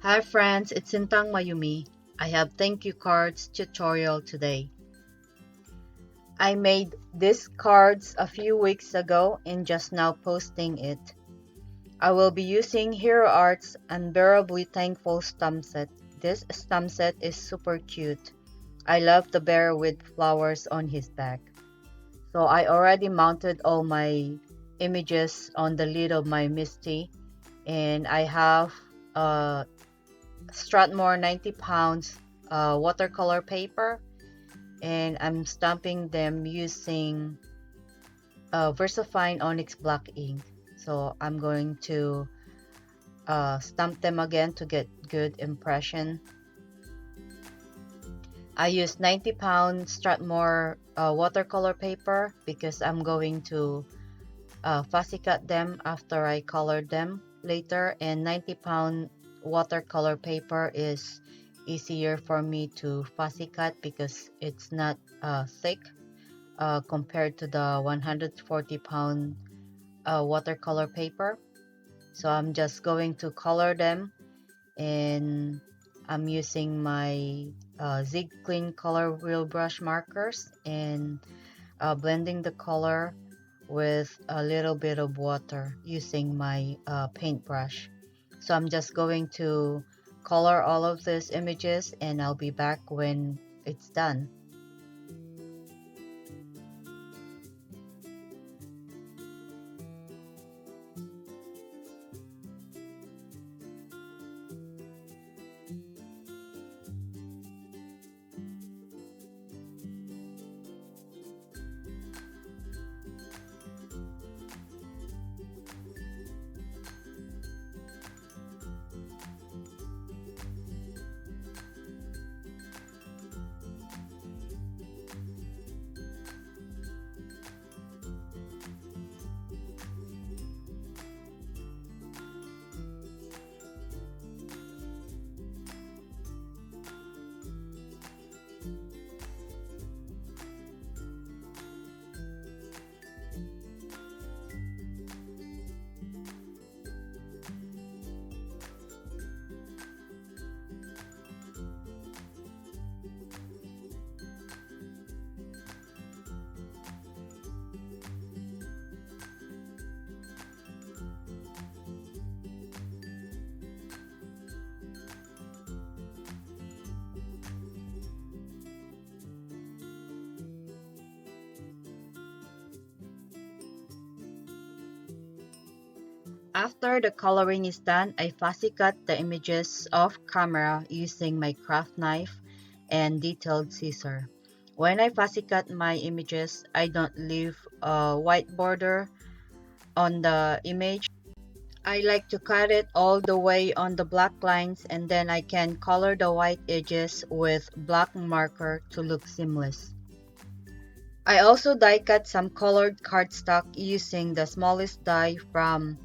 Hi friends, it's Sintang Mayumi. I have thank you cards tutorial today. I made these cards a few weeks ago and just now posting it. I will be using Hero Art's Unbearably Thankful stamp set. This stamp set is super cute. I love the bear with flowers on his back. So I already mounted all my images on the lid of my Misti, and I have Strathmore 90 pounds watercolor paper, and I'm stamping them using Versafine Onyx black ink. So I'm going to stamp them again to get good impression. I use 90-pound Strathmore watercolor paper because I'm going to fussy cut them after I colored them later, and 90-pound watercolor paper is easier for me to fussy cut because it's not thick compared to the 140-pound watercolor paper. So I'm just going to color them, and I'm using my Zig Clean Color Wheel Brush markers and blending the color with a little bit of water using my paintbrush. So I'm just going to color all of these images, and I'll be back when it's done. After the coloring is done, I fussy cut the images off camera using my craft knife and detailed scissor. When I fussy cut my images, I don't leave a white border on the image. I like to cut it all the way on the black lines, and then I can color the white edges with black marker to look seamless. I also die cut some colored cardstock using the smallest die from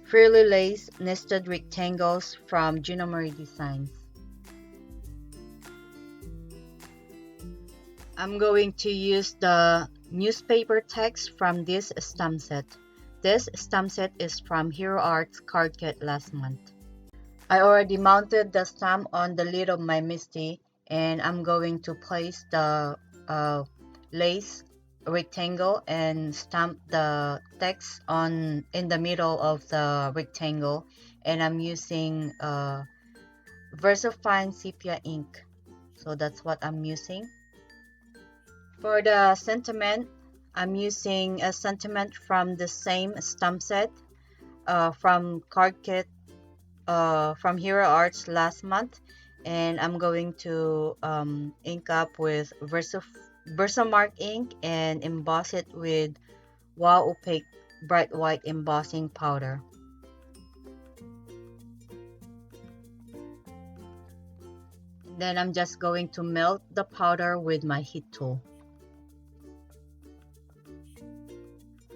Frilly lace nested rectangles from Gina Designs. I'm going to use the newspaper text from this stamp set. This stamp set is from Hero Arts card kit last month. I already mounted the stamp on the lid of my Misti, and I'm going to place the lace rectangle and stamp the text on in the middle of the rectangle, and I'm using Versafine Sepia ink. So that's what I'm using. For the sentiment, I'm using a sentiment from the same stamp set from card kit from Hero Arts last month, and I'm going to ink up with Versamark ink and emboss it with Opaque bright white embossing powder. Then I'm just going to melt the powder with my heat tool.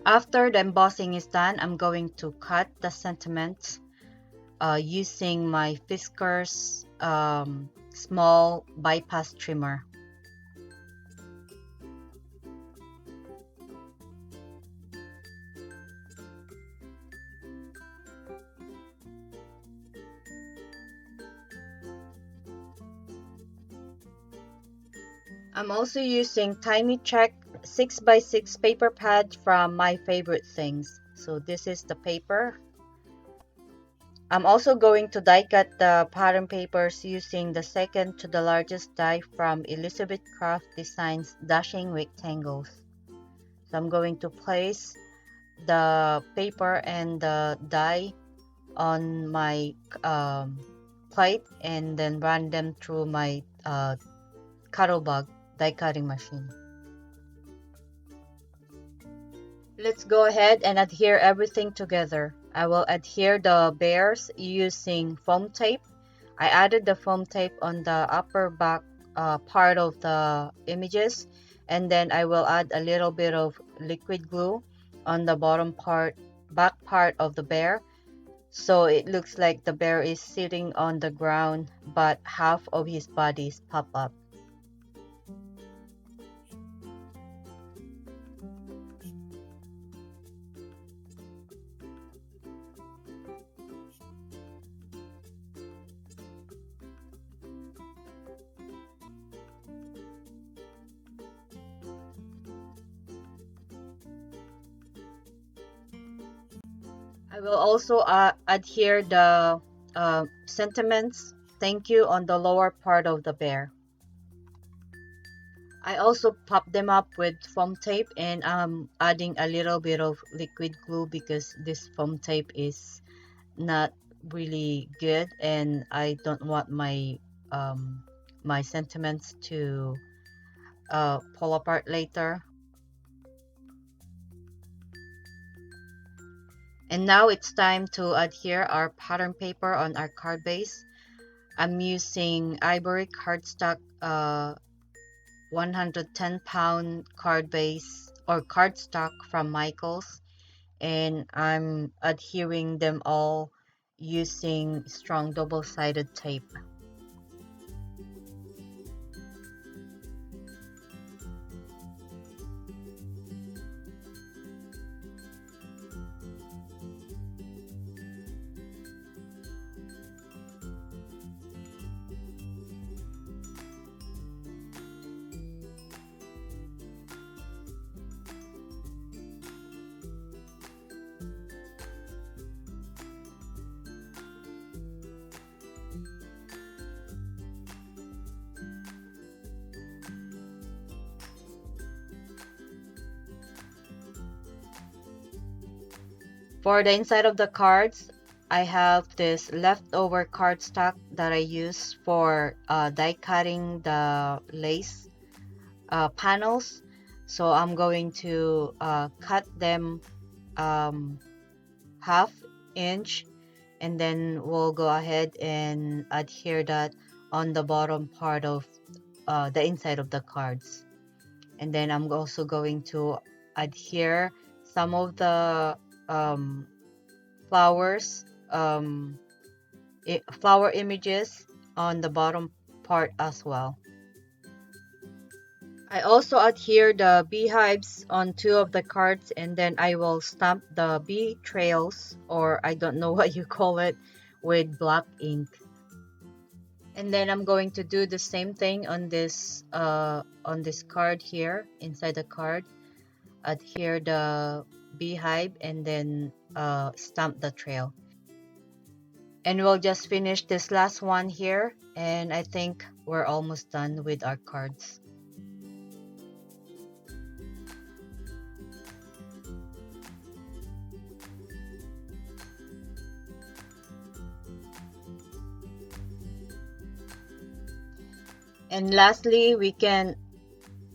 After the embossing is done, I'm going to cut the sentiments using my Fiskars small bypass trimmer. I'm also using Tiny Check 6x6 paper pad from My Favorite Things. So this is the paper. I'm also going to die cut the pattern papers using the second to the largest die from Elizabeth Craft Designs Dashing Rectangles. So I'm going to place the paper and the die on my plate and then run them through my Cattlebug die cutting machine. Let's go ahead and adhere everything together. I will adhere the bears using foam tape. I added the foam tape on the upper back part of the images, and then I will add a little bit of liquid glue on the back part of the bear. So it looks like the bear is sitting on the ground, but half of his body is pop up. I will also adhere the sentiments thank you on the lower part of the bear. I also pop them up with foam tape, and I'm adding a little bit of liquid glue because this foam tape is not really good and I don't want my sentiments to pull apart later. And now it's time to adhere our pattern paper on our card base. I'm using ivory cardstock 110-pound card base or cardstock from Michaels, and I'm adhering them all using strong double-sided tape. For the inside of the cards, I have this leftover cardstock that I use for die cutting the lace panels. So I'm going to cut them half inch, and then we'll go ahead and adhere that on the bottom part of the inside of the cards. And then I'm also going to adhere some of the um, flowers, flower images on the bottom part as well. I also adhere the beehives on two of the cards, and then I will stamp the bee trails, or I don't know what you call it, with black ink. And then I'm going to do the same thing on this card here, inside the card. Adhere the beehive and then stamp the trail. And we'll just finish this last one here, and I think we're almost done with our cards. And lastly, we can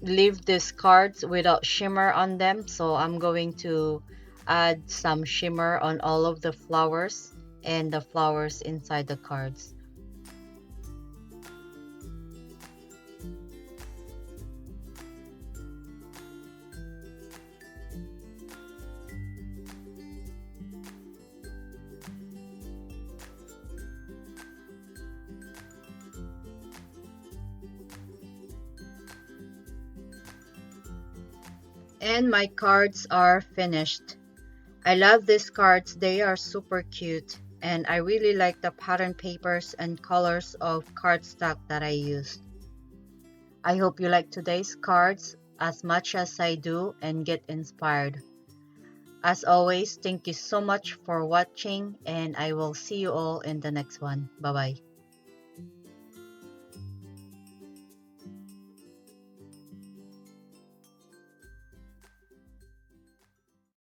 leave these cards without shimmer on them, so I'm going to add some shimmer on all of the flowers and the flowers inside the cards. And my cards are finished. I love these cards, they are super cute, and I really like the pattern papers and colors of cardstock that I used. I hope you like today's cards as much as I do and get inspired. As always, thank you so much for watching, and I will see you all in the next one. Bye bye.